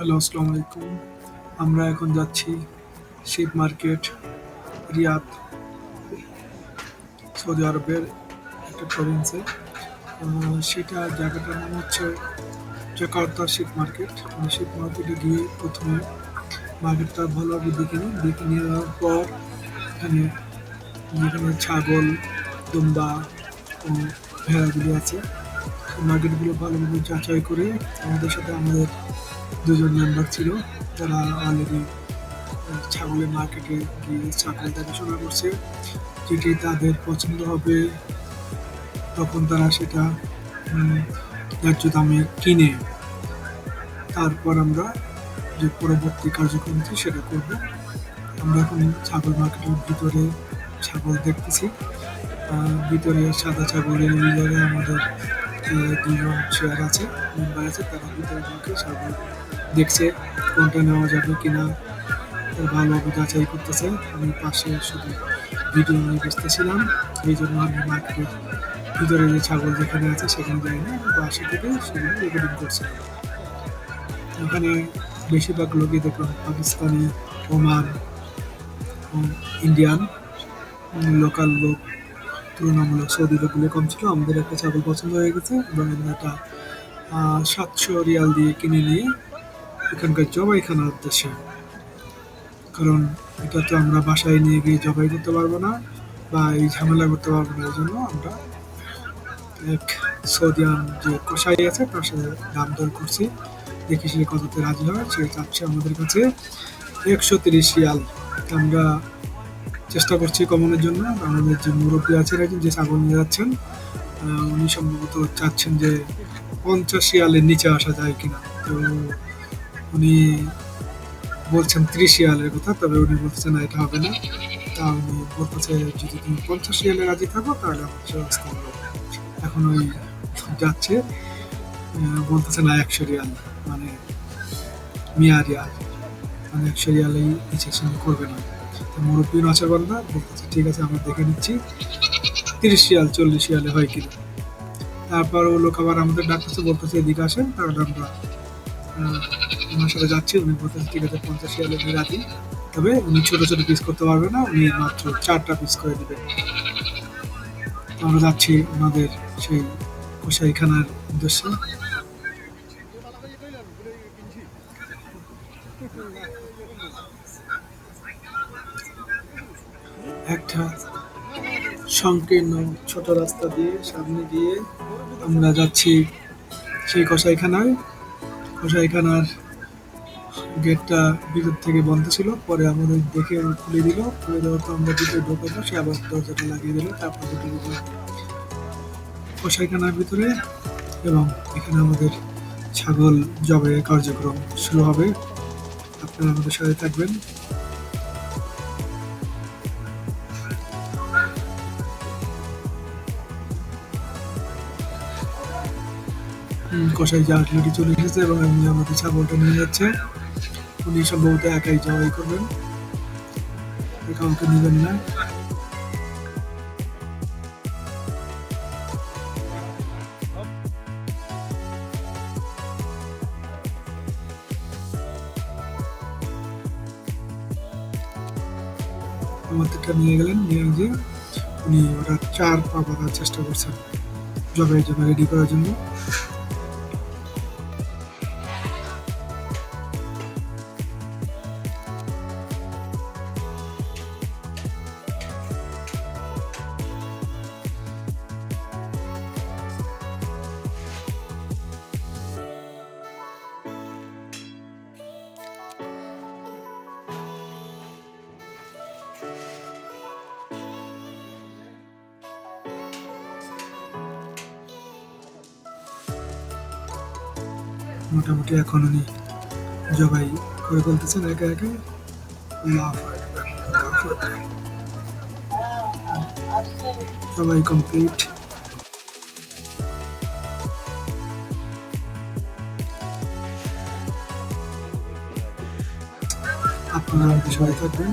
Hello, আসসালামু আলাইকুম। আমরা এখন যাচ্ছি শিপ মার্কেট, রিয়াদ, সৌদি আরবের একটা প্রভিন্সে। সেটা জায়গাটার নাম হচ্ছে জাকার্তা শিপ মার্কেট। শিপ মার্কেটে গিয়ে প্রথমে মার্কেটটা ভালোভাবে দেখে নিই। দেখে নেওয়ার পর এখানে যেখানে ছাগল, দুম্বা ও ভেড়াগুলি আছে, সেই মার্কেটগুলো ভালোভাবে যাচাই করে আমাদের সাথে আমাদের দুজন মেম্বার ছিল, যারা অলরেডি ছাগলের মার্কেটে গিয়ে ছাগল দেখাশোনা করছে। যেটি তাদের পছন্দ হবে তখন তারা সেটা ন্যায্য দামে কিনে তারপর আমরা যে পরবর্তী কার্যক্রম আছে সেটা করব। আমরা এখন ছাগল মার্কেটের ভিতরে ছাগল দেখতেছি। ভিতরে সাদা ছাগলের ওই জায়গায় আমাদের দুজন চেয়ার আছে, মেম্বার আছে, তারা ভিতরে ঢুকে ছাগল দেখছে কোনটা নেওয়া যাবে কিনা ভালোভাবে যাচাই করতেছে। আমি পাশে শুধু ভিডিও নিয়ে বসতেছিলাম, এই জন্য আমি মার্কেটের ভিতরে যে ছাগল যেখানে আছে সেখানে যাইনি, পাশে থেকে সেগুলো রেকর্ডিং করছিলাম। ওখানে বেশিরভাগ লোকই দেখলাম পাকিস্তানি, ওমান, ইন্ডিয়ান, লোকাল লোক তুলনামূলক সৌদি লোকগুলো কম ছিল। আমাদের একটা ছাগল পছন্দ হয়ে গেছে এবং আমরা এটা 700 রিয়াল দিয়ে কিনে নিয়ে এখানকার জবাইখানার উদ্দেশ্যে, কারণ এটা তো আমরা বাসায় নিয়ে গিয়ে জবাই করতে পারবো না বা এই ঝামেলা করতে পারবো না। এই জন্য আমরা এক সৌদিয়ান যে কসাই আছে তার সাথে দাম দর করছি, দেখি সে কততে রাজি হয়। সে চাচ্ছে আমাদের কাছে 130 রিয়াল। আমরা চেষ্টা করছি কমানোর জন্য। আমাদের যে মুরব্বী আছেন, একজন যে ছাগল নিয়ে যাচ্ছেন, উনি সম্ভবত চাচ্ছেন যে 50 রিয়ালের নিচে আসা যায় কিনা। তো উনি বলছেন 30 রিয়ালের কথা, তবে উনি বলতেছে না এটা হবে না। তা উনি বলতেছে যদি তুমি 50 রিয়ালে রাজি থাকো তাহলে আমার ব্যবস্থা করবো। এখন ওই যাচ্ছে, বলতেছে না 100 রিয়াল, মানে মিয়া রিয়াল, মানে 100 রিয়ালেই নিচে সঙ্গে করবে না। তো মুরব্বী নাচার বান্দা বলতেছে ঠিক আছে আমরা দেখে নিচ্ছি 30 রিয়াল 40 রিয়ালে হয় কিনা। তারপর ও লোক আবার আমাদের ডাকতেছে, বলতেছে এদিকে আসেন, তাহলে আমরা ওনার সাথে যাচ্ছি। উনি বলতেছে ঠিক আছে 50 রিয়ালে উনি রাজি, তবে উনি ছোট ছোট পিস করতে পারবে না, উনি মাত্র 4টা পিস করে দেবেন। আমরা যাচ্ছি ওনাদের সেই কসাইখানার উদ্দেশ্যে। একটা সংকীর্ণ ছোট রাস্তা দিয়ে সামনে দিয়ে আমরা যাচ্ছি সেই কসাইখানায়। কসাইখানার গেটটা ভিতর থেকে বন্ধ ছিল, পরে আমাদের দেখে খুলে দিল। খুলে দেওয়ার তো আমরা ভিতরে ঢোকাবো, সে আবার দরজাটা লাগিয়ে দিল। তারপর ঢুকে গেলাম কসাইখানার ভিতরে এবং এখানে আমাদের ছাগল জবাইয়ের কার্যক্রম শুরু হবে। আপনারা আমাদের সাথে থাকবেন। কসাই যা অলরেডি চলে এসেছে এবং উনি আমাদের ছাগলটা নিয়ে যাচ্ছে। উনি সম্ভবত একাই জবাই করবেন, কাউকে নেবেন না। আমাদেরটা নিয়ে গেলেন, নিয়ে গিয়ে উনি ওটা 4 পা বাঁধার চেষ্টা করছেন জবাইয়ের জন্য, রেডি করার জন্য। মোটামুটি এখন উনি জবাই করে ফেলতেছেন একে একে। সবাই কমপ্লিট। আপনারা আমাদের সাথে থাকবেন।